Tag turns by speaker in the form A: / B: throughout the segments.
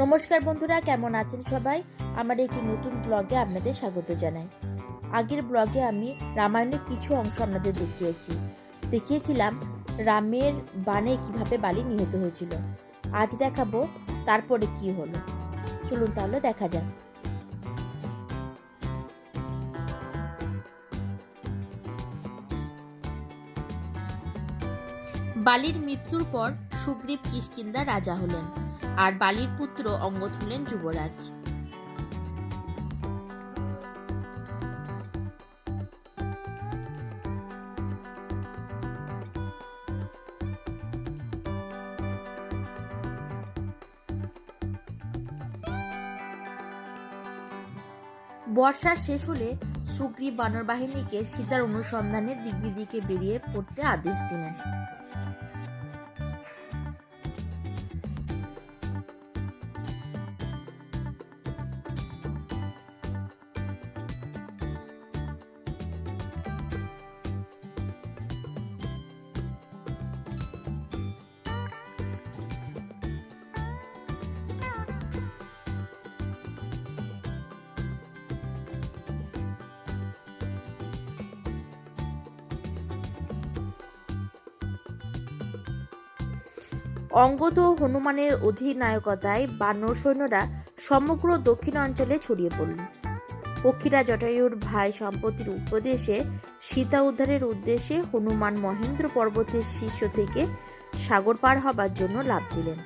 A: নমস্কার বন্ধুরা, কেমন আছেন সবাই? আমার একটি নতুন ব্লগে আপনাদের স্বাগত জানাই। আগের ব্লগে আমি রামায়ণের কিছু অংশ আপনাদের দেখিয়েছিলাম রামের বাণে কিভাবে বালি নিহত হয়েছিল। আজ দেখাবো তারপরে কি হলো। চলুন তাহলে দেখা যাক। বালির মৃত্যুর পর সুগ্রীব কিষ্কিন্ধা রাজা হলেন, আর বালির পুত্র অঙ্গদ হলেন যুবরাজ। বর্ষা শেষ হলে সুগ্রীব বানর বাহিনীকে সীতার অনুসন্ধানে দিকে বেরিয়ে পড়তে আদেশ দিলেন। অঙ্গদ ও হনুমানের অধিনায়কতায় বানর সৈন্যরা সমগ্র দক্ষিণ অঞ্চলে ছড়িয়ে পড়ল। পক্ষীরা জটায়ুর ভাই সম্পত্তির উপদেশে সীতা উদ্ধারের উদ্দেশ্যে হনুমান মহেন্দ্র পর্বতের শীর্ষ থেকে সাগর পার হবার জন্য লাফ দিলেন।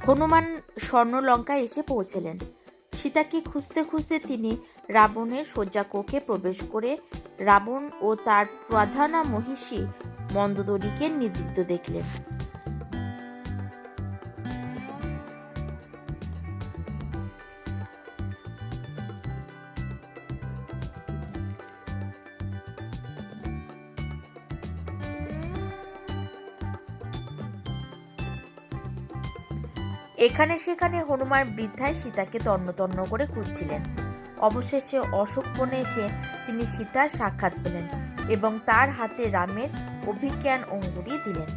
A: হনুমান স্বর্ণলঙ্কায় এসে পৌঁছলেন। সীতাকে খুঁজতে খুঁজতে তিনি রাবণের শয্যাকক্ষে প্রবেশ করে রাবণ ও তার প্রধানা মহিষী মন্দোদরীকে নিদ্রিত দেখলেন। এখানে সেখানে হনুমান বৃদ্ধায় সীতাকে তন্ন তন্ন করে খুঁজছিলেন। অবশেষে অশোক বনে এসে তিনি সীতার সাক্ষাৎ পেলেন এবং তার হাতে রামের অভিজ্ঞান অঙ্গুরি দিলেন।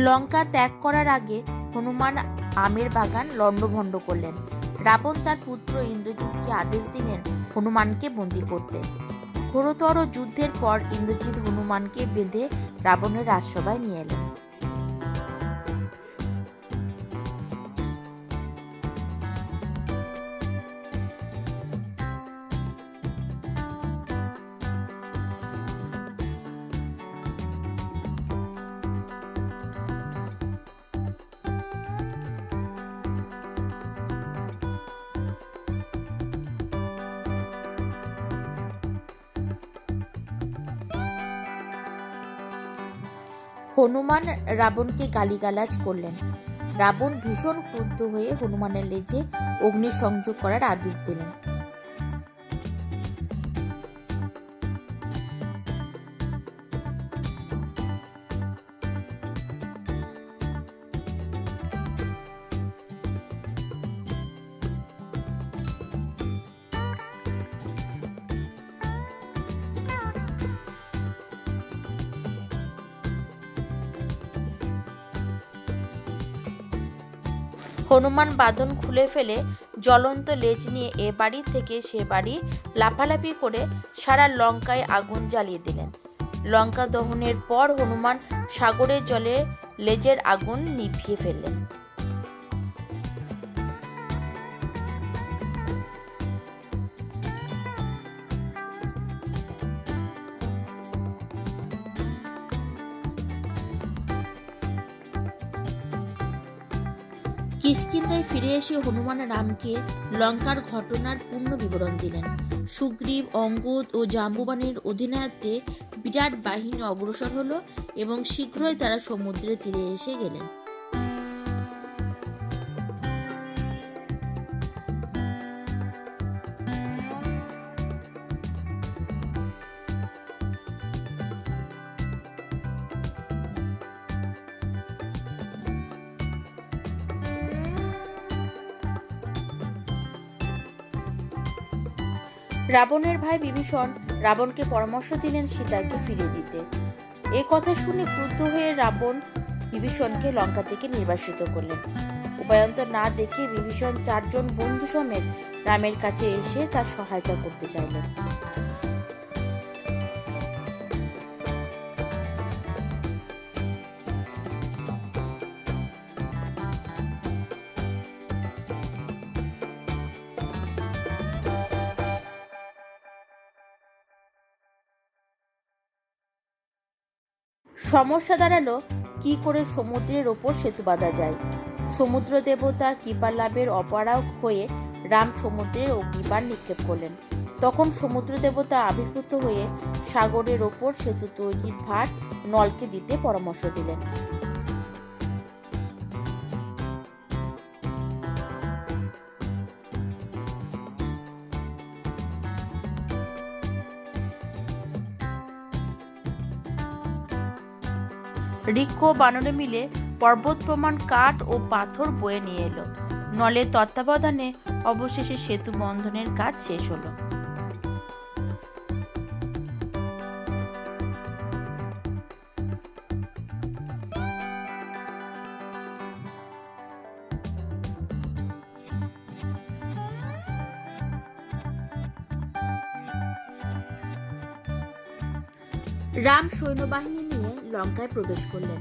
A: লঙ্কা ত্যাগ করার আগে হনুমান আমের বাগান লণ্ডভণ্ড করলেন। রাবণ তার পুত্র ইন্দ্রজিৎকে আদেশ দিলেন হনুমানকে বন্দী করতে। ঘোরতর যুদ্ধের পর ইন্দ্রজিৎ হনুমানকে বেঁধে রাবণের রাজসভায় নিয়ে এলেন। হনুমান রাবণকে গালিগালাজ করলেন। রাবণ ভীষণ ক্রুদ্ধ হয়ে হনুমানের লেজে অগ্নিসংযোগ করার আদেশ দিলেন। হনুমান বাঁধন খুলে ফেলে জ্বলন্ত লেজ নিয়ে এ বাড়ি থেকে সে বাড়ি লাফালাফি করে সারা লঙ্কায় আগুন জ্বালিয়ে দিলেন। লঙ্কা দহনের পর হনুমান সাগরের জলে লেজের আগুন নিভিয়ে ফেললেন। কিষ্কিন্ধায় ফিরে এসে হনুমান রামকে লঙ্কার ঘটনার পূর্ণ বিবরণ দিলেন। সুগ্রীব, অঙ্গদ ও জাম্বুবানের অধিনায়ত্বে বিরাট বাহিনী অগ্রসর হলো এবং শীঘ্রই তারা সমুদ্রের তীরে এসে গেলেন। রাবণের ভাই বিভীষণ রাবণকে পরামর্শ দিলেন সীতাকে ফিরিয়ে দিতে। এ কথা শুনে ক্রুদ্ধ হয়ে রাবণ বিভীষণকে লঙ্কা থেকে নির্বাসিত করলেন। উপায়ন্তর না দেখে বিভীষণ 4 জন বন্ধু সমেত রামের কাছে এসে তার সহায়তা করতে চাইলেন। সমস্যা দাঁড়ালো কি করে সমুদ্রের ওপর সেতু বাঁধা যায়। সমুদ্র দেবতার কৃপা লাভের অপারগ হয়ে রাম সমুদ্রের অগ্নিবাণ নিক্ষেপ করলেন। তখন সমুদ্র দেবতা আবির্ভূত হয়ে সাগরের ওপর সেতু তৈরির ভার নলকে দিতে পরামর্শ দিলেন। ঋক্ষ ও বানরে মিলে পর্বত প্রমাণ কাঠ ও পাথর বয়ে নিয়ে এলো। নলের তত্ত্বাবধানে অবশেষে সেতু বন্ধনের কাজ শেষ হলো। রাম সৈন্যবাহিনী নিয়ে লঙ্কায় প্রবেশ করলেন।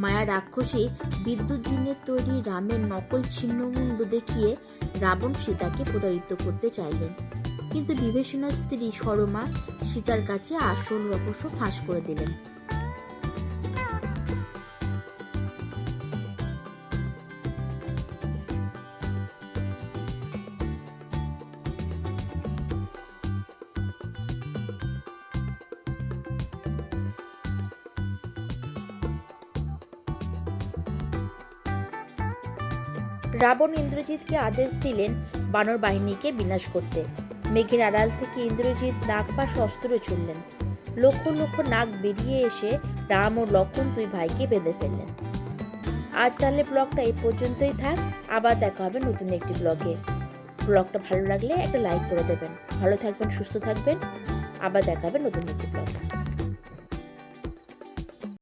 A: মায়া রাক্ষসী বিদ্যুৎ জিনের তৈরি রামের নকল ছিন্নমুণ্ড দেখিয়ে রাবণ সীতাকে প্রতারিত করতে চাইলেন, কিন্তু বিভীষণের স্ত্রী সরমা সীতার কাছে আসল রহস্য ফাঁস করে দিলেন। রাবণ ইন্দ্রজিৎকে আদেশ দিলেন বানর বাহিনীকে বিনাশ করতে। মেঘের আড়াল থেকে ইন্দ্রজিৎ নাগ বা শস্ত্র ছুড়লেন। লক্ষ লক্ষ নাগ বেরিয়ে এসে রাম ও লক্ষ্মণ 2 ভাইকে বেঁধে ফেললেন। আজ তাহলে ব্লগটা এই পর্যন্তই থাক। আবার দেখা হবে নতুন একটি ব্লগে। ব্লগটা ভালো লাগলে একটা লাইক করে দেবেন। ভালো থাকবেন, সুস্থ থাকবেন। আবার দেখা হবে নতুন একটি ব্লগে।